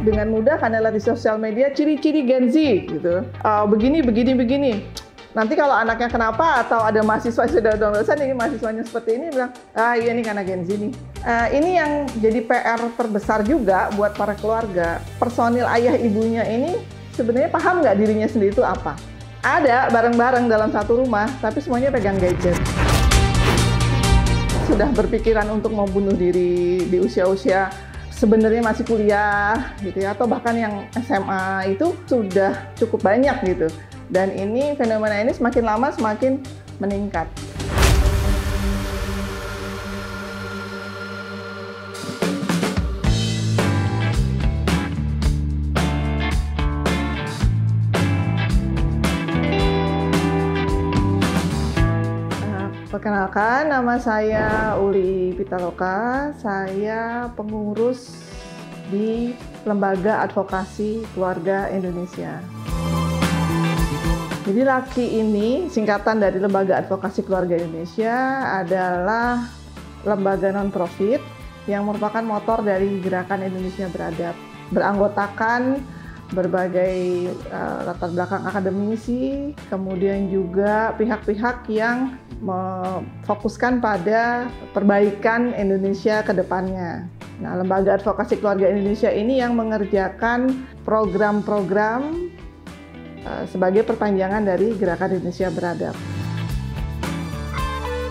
dengan mudah karena lihat di sosial media ciri-ciri Gen Z gitu. Begini. Nanti kalau anaknya kenapa atau ada mahasiswa sudah lulusan ini mahasiswanya seperti ini bilang, iya nih karena Gen Z nih. Ini yang jadi PR terbesar juga buat para keluarga. Personil ayah ibunya ini sebenarnya paham nggak dirinya sendiri itu apa? Ada bareng-bareng dalam satu rumah, tapi semuanya pegang gadget. Sudah berpikiran untuk mau bunuh diri di usia-usia sebenarnya masih kuliah gitu ya, atau bahkan yang SMA itu sudah cukup banyak gitu. Dan ini fenomena ini semakin lama semakin meningkat. Perkenalkan, nama saya Uli Pitaloka. Saya pengurus di Lembaga Advokasi Keluarga Indonesia. Jadi LAKI ini singkatan dari Lembaga Advokasi Keluarga Indonesia adalah lembaga non-profit yang merupakan motor dari Gerakan Indonesia Beradab. Beranggotakan berbagai latar belakang akademisi, kemudian juga pihak-pihak yang memfokuskan pada perbaikan Indonesia ke depannya. Nah, Lembaga Advokasi Keluarga Indonesia ini yang mengerjakan program-program sebagai perpanjangan dari Gerakan Indonesia Beradab.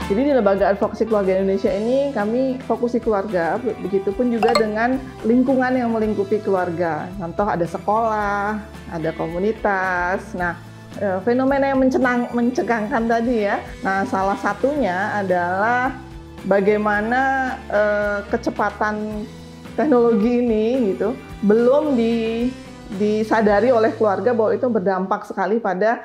Jadi di Lembaga Advokasi Keluarga Indonesia ini kami fokus di keluarga, begitupun juga dengan lingkungan yang melingkupi keluarga. Contoh ada sekolah, ada komunitas. Nah, fenomena yang mencegangkan tadi ya. Nah, salah satunya adalah bagaimana kecepatan teknologi ini gitu belum disadari oleh keluarga bahwa itu berdampak sekali pada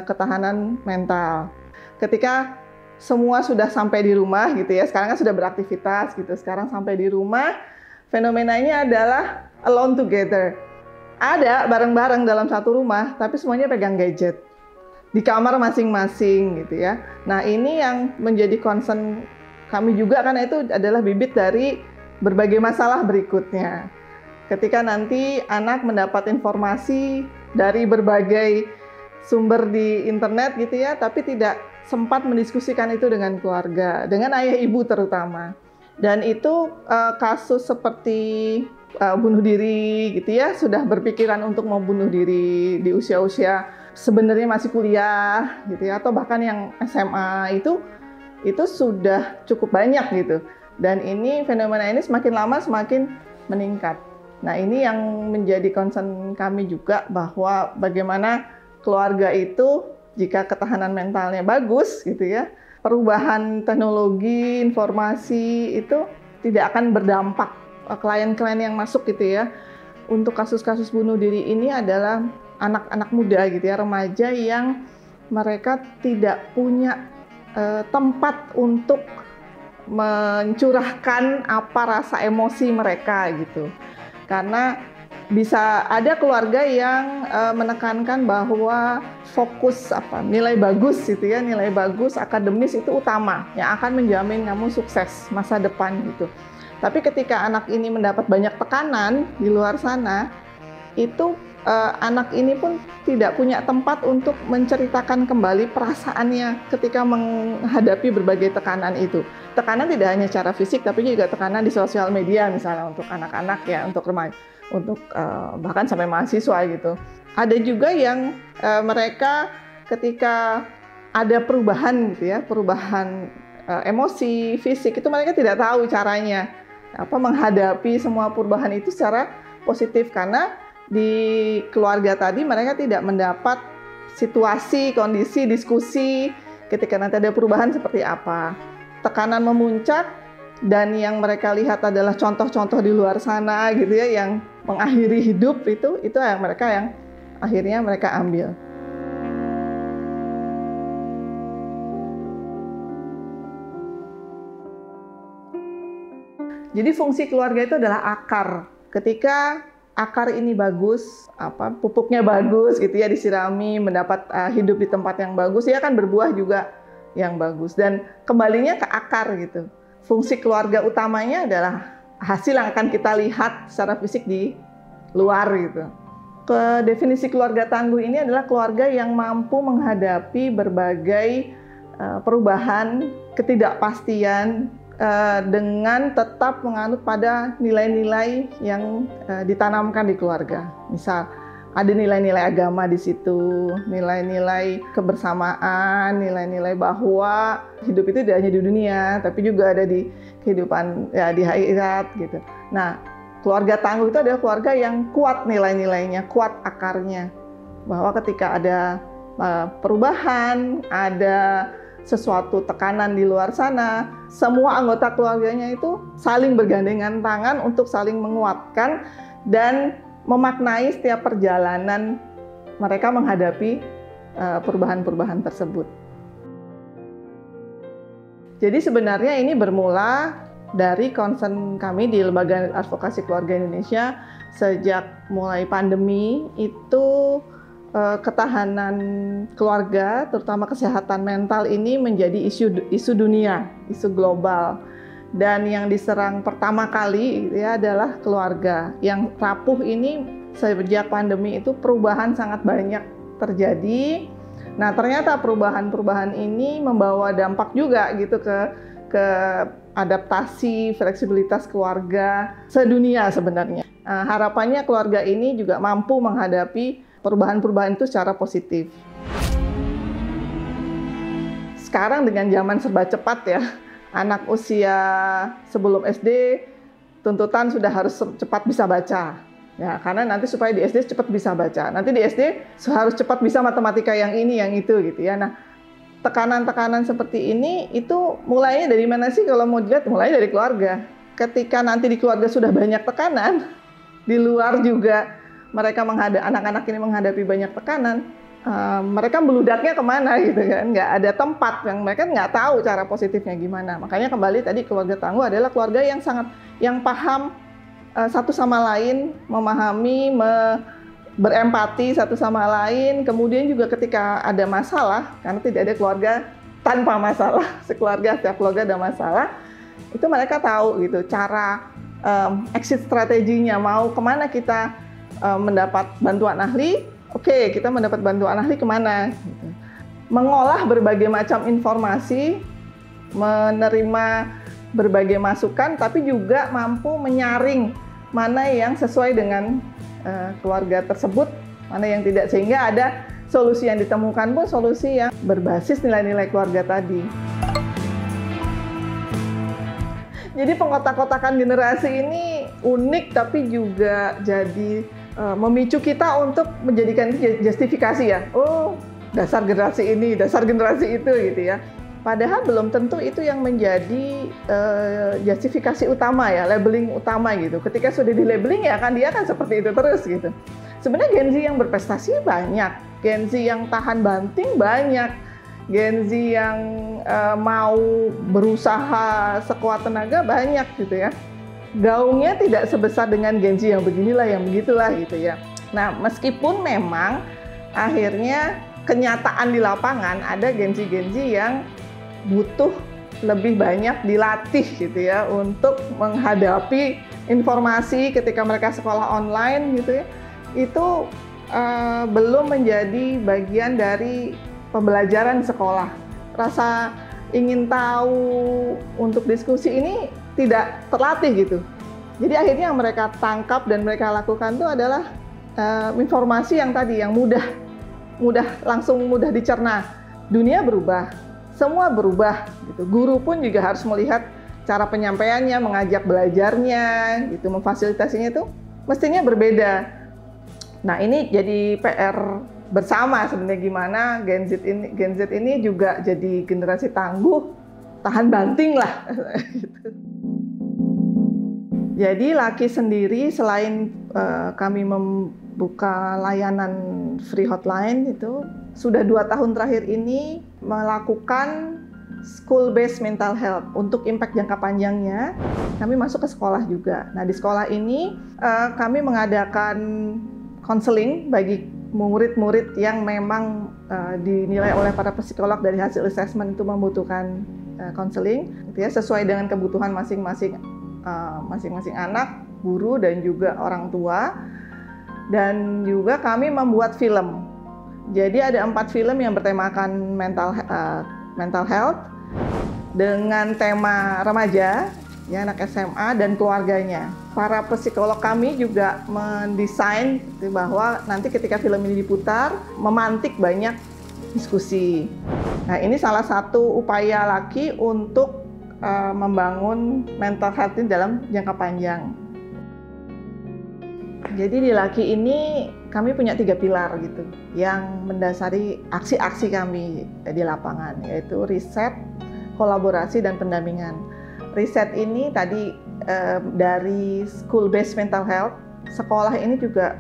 ketahanan mental. Ketika semua sudah sampai di rumah gitu ya, sekarang kan sudah beraktivitas gitu, sekarang sampai di rumah, fenomenanya adalah alone together. Ada bareng-bareng dalam satu rumah, tapi semuanya pegang gadget di kamar masing-masing gitu ya. Nah, ini yang menjadi concern kami juga karena itu adalah bibit dari berbagai masalah berikutnya. Ketika nanti anak mendapat informasi dari berbagai sumber di internet gitu ya, tapi tidak sempat mendiskusikan itu dengan keluarga, dengan ayah ibu terutama. Dan itu kasus seperti bunuh diri gitu ya, sudah berpikiran untuk mau bunuh diri di usia-usia sebenarnya masih kuliah gitu ya, atau bahkan yang SMA itu sudah cukup banyak gitu. Dan ini fenomena ini semakin lama semakin meningkat. Nah, ini yang menjadi concern kami juga, bahwa bagaimana keluarga itu jika ketahanan mentalnya bagus gitu ya, perubahan teknologi, informasi itu tidak akan berdampak. Klien-klien yang masuk gitu ya, untuk kasus-kasus bunuh diri ini adalah anak-anak muda gitu ya, remaja yang mereka tidak punya tempat untuk mencurahkan apa rasa emosi mereka gitu. Karena bisa ada keluarga yang menekankan bahwa fokus nilai bagus gitu ya, nilai bagus akademis itu utama yang akan menjamin kamu sukses masa depan gitu. Tapi ketika anak ini mendapat banyak tekanan di luar sana, itu anak ini pun tidak punya tempat untuk menceritakan kembali perasaannya ketika menghadapi berbagai tekanan itu. Tekanan tidak hanya secara fisik, tapi juga tekanan di sosial media misalnya untuk anak-anak ya, untuk remaja, untuk bahkan sampai mahasiswa gitu. Ada juga yang mereka ketika ada perubahan gitu ya, perubahan emosi, fisik, itu mereka tidak tahu caranya menghadapi semua perubahan itu secara positif, karena di keluarga tadi mereka tidak mendapat situasi, kondisi, diskusi ketika nanti ada perubahan seperti apa. Tekanan memuncak, dan yang mereka lihat adalah contoh-contoh di luar sana gitu ya, yang mengakhiri hidup itu yang akhirnya mereka ambil. Jadi fungsi keluarga itu adalah akar. Ketika akar ini bagus, pupuknya bagus gitu ya, disirami, mendapat hidup di tempat yang bagus, ya akan berbuah juga yang bagus. Dan kembalinya ke akar gitu. Fungsi keluarga utamanya adalah hasil yang akan kita lihat secara fisik di luar gitu. Definisi keluarga tangguh ini adalah keluarga yang mampu menghadapi berbagai perubahan, ketidakpastian dengan tetap menganut pada nilai-nilai yang ditanamkan di keluarga. Misal ada nilai-nilai agama di situ, nilai-nilai kebersamaan, nilai-nilai bahwa hidup itu tidak hanya di dunia, tapi juga ada di kehidupan ya di akhirat gitu. Nah, keluarga tangguh itu adalah keluarga yang kuat nilai-nilainya, kuat akarnya. Bahwa ketika ada perubahan, ada sesuatu tekanan di luar sana, semua anggota keluarganya itu saling bergandengan tangan untuk saling menguatkan dan memaknai setiap perjalanan mereka menghadapi perubahan-perubahan tersebut. Jadi sebenarnya ini bermula dari concern kami di Lembaga Advokasi Keluarga Indonesia sejak mulai pandemi itu ketahanan keluarga, terutama kesehatan mental ini menjadi isu dunia, isu global. Dan yang diserang pertama kali ya adalah keluarga. Yang rapuh ini sejak pandemi itu perubahan sangat banyak terjadi. Nah, ternyata perubahan-perubahan ini membawa dampak juga gitu ke adaptasi, fleksibilitas keluarga sedunia sebenarnya. Harapannya keluarga ini juga mampu menghadapi perubahan-perubahan itu secara positif. Sekarang dengan zaman serba cepat ya, anak usia sebelum SD tuntutan sudah harus cepat bisa baca. Ya, karena nanti supaya di SD cepat bisa baca. Nanti di SD harus cepat bisa matematika yang ini, yang itu gitu ya. Nah, tekanan-tekanan seperti ini itu mulainya dari mana sih kalau mau dilihat? Mulainya dari keluarga. Ketika nanti di keluarga sudah banyak tekanan, di luar juga mereka anak-anak ini menghadapi banyak tekanan, mereka meludaknya kemana gitu kan, nggak ada tempat, yang mereka nggak tahu cara positifnya gimana. Makanya kembali tadi keluarga tangguh adalah keluarga yang paham satu sama lain, memahami, berempati satu sama lain, kemudian juga ketika ada masalah, karena tidak ada keluarga tanpa masalah, setiap keluarga ada masalah, itu mereka tahu gitu cara exit strateginya, mau kemana kita mendapat bantuan ahli. Oke, kita mendapat bantuan ahli kemana? Gitu. Mengolah berbagai macam informasi, menerima berbagai masukan, tapi juga mampu menyaring mana yang sesuai dengan keluarga tersebut, mana yang tidak, sehingga ada solusi yang ditemukan pun solusi yang berbasis nilai-nilai keluarga tadi. Jadi pengkotak-kotakan generasi ini unik, tapi juga jadi memicu kita untuk menjadikan justifikasi ya. Oh, dasar generasi ini, dasar generasi itu gitu ya. Padahal belum tentu itu yang menjadi justifikasi utama ya, labeling utama gitu. Ketika sudah di labeling ya kan dia kan seperti itu terus gitu. Sebenarnya Gen Z yang berprestasi banyak, Gen Z yang tahan banting banyak, Gen Z yang mau berusaha sekuat tenaga banyak gitu ya. Gaungnya tidak sebesar dengan Gen Z yang beginilah, yang begitulah gitu ya. Nah, meskipun memang akhirnya kenyataan di lapangan ada Gen Z yang butuh lebih banyak dilatih gitu ya untuk menghadapi informasi ketika mereka sekolah online gitu ya. Itu belum menjadi bagian dari pembelajaran sekolah. Rasa ingin tahu untuk diskusi ini tidak terlatih gitu. Jadi akhirnya yang mereka tangkap dan mereka lakukan itu adalah informasi yang tadi, yang mudah dicerna. Dunia berubah, semua berubah gitu. Guru pun juga harus melihat cara penyampaiannya, mengajak belajarnya gitu, memfasilitasinya itu mestinya berbeda. Nah, ini jadi PR bersama sebenarnya, gimana Gen Z ini juga jadi generasi tangguh, tahan banting lah. Jadi Laki sendiri selain kami membuka layanan free hotline itu, sudah 2 tahun terakhir ini melakukan school based mental health. Untuk impact jangka panjangnya, kami masuk ke sekolah juga. Nah, di sekolah ini kami mengadakan konseling bagi murid-murid yang memang dinilai oleh para psikolog dari hasil assessment itu membutuhkan konseling, gitu ya, sesuai dengan kebutuhan masing-masing anak, guru, dan juga orang tua. Dan juga kami membuat film. Jadi ada 4 film yang bertemakan mental health dengan tema remaja, ya, anak SMA dan keluarganya. Para psikolog kami juga mendesain bahwa nanti ketika film ini diputar, memantik banyak diskusi. Nah, ini salah satu upaya Laki untuk membangun mental health ini dalam jangka panjang. Jadi di Laki ini kami punya 3 pilar gitu yang mendasari aksi-aksi kami di lapangan, yaitu riset, kolaborasi, dan pendampingan. Riset ini tadi dari school based mental health. Sekolah ini juga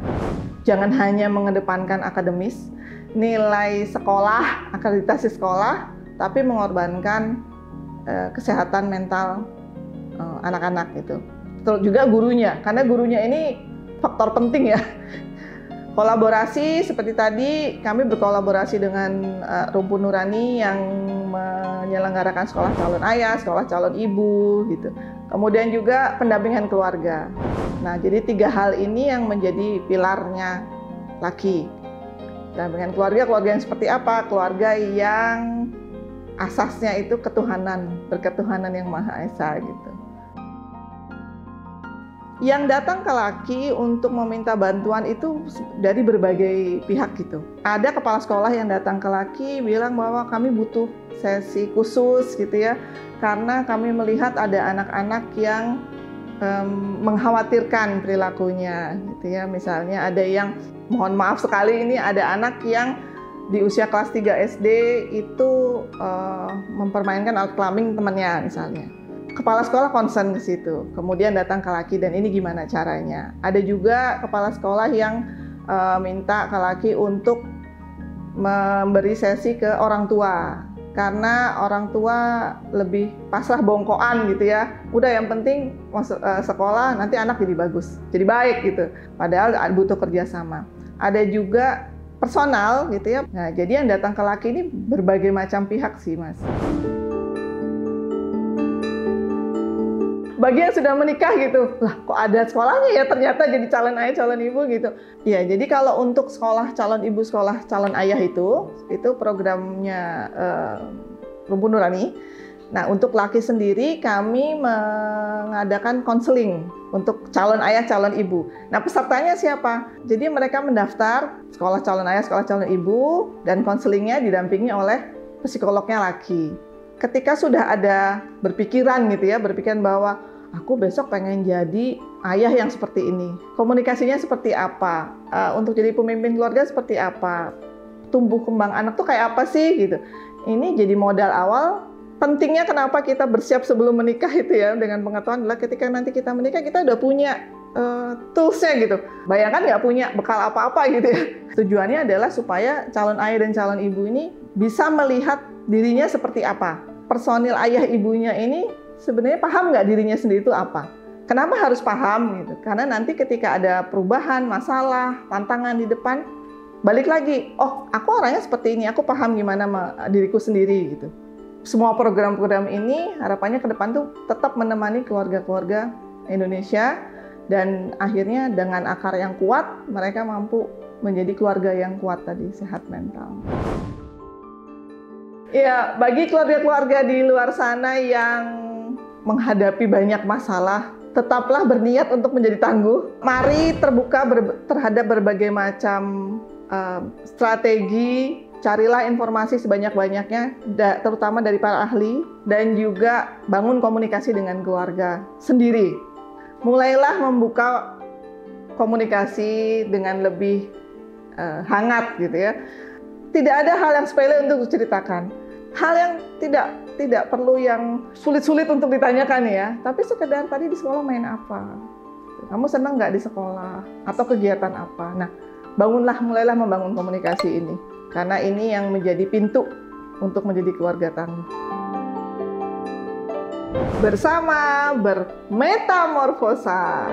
jangan hanya mengedepankan akademis, nilai sekolah, akreditasi sekolah, tapi mengorbankan kesehatan mental anak-anak gitu. Terus juga gurunya, karena gurunya ini faktor penting ya. Kolaborasi seperti tadi, kami berkolaborasi dengan Rumpun Nurani yang menyelenggarakan sekolah calon ayah, sekolah calon ibu gitu. Kemudian juga pendampingan keluarga. Nah, jadi 3 hal ini yang menjadi pilarnya Laki. Pendampingan keluarga yang seperti apa? Keluarga yang asasnya itu ketuhanan, berketuhanan yang Maha Esa gitu. Yang datang ke Laki untuk meminta bantuan itu dari berbagai pihak gitu. Ada kepala sekolah yang datang ke Laki bilang bahwa kami butuh sesi khusus gitu ya, karena kami melihat ada anak-anak yang mengkhawatirkan perilakunya gitu ya. Misalnya ada yang, mohon maaf sekali, ini ada anak yang di usia kelas 3 SD itu mempermainkan alat kelamin temannya misalnya. Kepala sekolah concern ke situ, kemudian datang ke Laki dan ini gimana caranya. Ada juga kepala sekolah yang minta ke Laki untuk memberi sesi ke orang tua, karena orang tua lebih pasrah bongkoan gitu ya. Udah yang penting masuk sekolah, nanti anak jadi bagus, jadi baik gitu. Padahal butuh kerjasama. Ada juga personal gitu ya. Nah, jadi yang datang ke Laki ini berbagai macam pihak sih, Mas. Bagi yang sudah menikah gitu, lah kok ada sekolahnya ya ternyata jadi calon ayah, calon ibu gitu. Ya, jadi kalau untuk sekolah calon ibu, sekolah calon ayah itu programnya Rumpun Nurani. Nah, untuk Laki sendiri kami mengadakan konseling untuk calon ayah, calon ibu. Nah, pesertanya siapa? Jadi mereka mendaftar sekolah calon ayah, sekolah calon ibu, dan konselingnya didampingi oleh psikolognya Laki. Ketika sudah ada berpikiran gitu ya, berpikiran bahwa aku besok pengen jadi ayah yang seperti ini, komunikasinya seperti apa, untuk jadi pemimpin keluarga seperti apa, tumbuh kembang anak tuh kayak apa sih gitu. Ini jadi modal awal. Pentingnya kenapa kita bersiap sebelum menikah itu ya, dengan pengetahuan adalah ketika nanti kita menikah kita udah punya toolsnya gitu. Bayangkan nggak punya bekal apa-apa gitu ya. Tujuannya adalah supaya calon ayah dan calon ibu ini bisa melihat dirinya seperti apa. Personil ayah ibunya ini sebenarnya paham nggak dirinya sendiri itu apa. Kenapa harus paham gitu? Karena nanti ketika ada perubahan, masalah, tantangan di depan, balik lagi, oh aku orangnya seperti ini, aku paham gimana diriku sendiri gitu. Semua program-program ini harapannya ke depan tuh tetap menemani keluarga-keluarga Indonesia, dan akhirnya dengan akar yang kuat mereka mampu menjadi keluarga yang kuat tadi, sehat mental. Ya, bagi keluarga-keluarga di luar sana yang menghadapi banyak masalah, tetaplah berniat untuk menjadi tangguh. Mari terbuka terhadap berbagai macam strategi. Carilah informasi sebanyak-banyaknya, terutama dari para ahli, dan juga bangun komunikasi dengan keluarga sendiri. Mulailah membuka komunikasi dengan lebih hangat gitu ya. Tidak ada hal yang sepele untuk diceritakan. Hal yang tidak perlu yang sulit-sulit untuk ditanyakan ya. Tapi sekedar tadi di sekolah main apa? Kamu senang nggak di sekolah? Atau kegiatan apa? Nah, mulailah membangun komunikasi ini. Karena ini yang menjadi pintu untuk menjadi keluarga tangguh. Bersama bermetamorfosa.